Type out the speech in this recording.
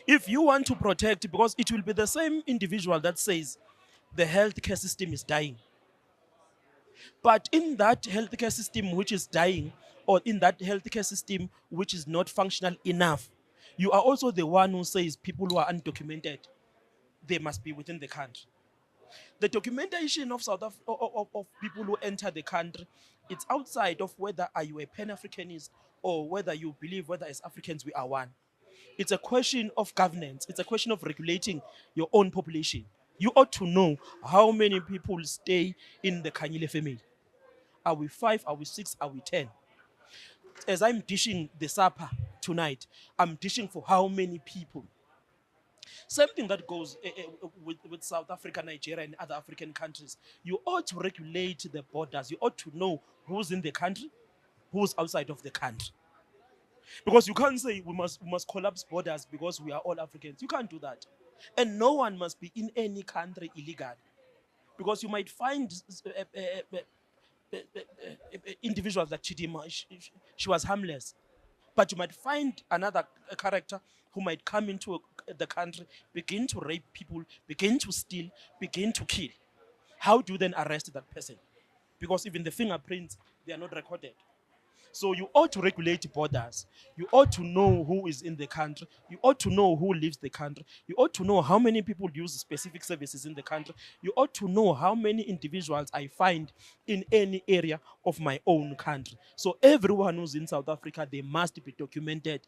If you want to protect, because it will be the same individual that says the healthcare system is dying. But in that healthcare system which is dying, or in that healthcare system which is not functional enough, you are also the one who says people who are undocumented, they must be within the country. The documentation of of people who enter the country, it's outside of whether are you a Pan-Africanist or whether you believe whether as Africans we are one. It's a question of governance. It's a question of regulating your own population. You ought to know how many people stay in the Kanyile family. Are we five? Are we six? Are we 10? As I'm dishing the supper tonight, I'm dishing for how many people? Same thing that goes with South Africa, Nigeria, and other African countries. You ought to regulate the borders. You ought to know who's in the country, who's outside of the country. Because you can't say we must collapse borders because we are all Africans. You can't do that. And no one must be in any country illegally. Because you might find individuals like Chidima, she was harmless. But you might find another character who might come into the country, begin to rape people, begin to steal, begin to kill. How do you then arrest that person? Because even the fingerprints, they are not recorded. So you ought to regulate borders. You ought to know who is in the country. You ought to know who leaves the country. You ought to know how many people use specific services in the country. You ought to know how many individuals I find in any area of my own country. So everyone who's in South Africa, they must be documented.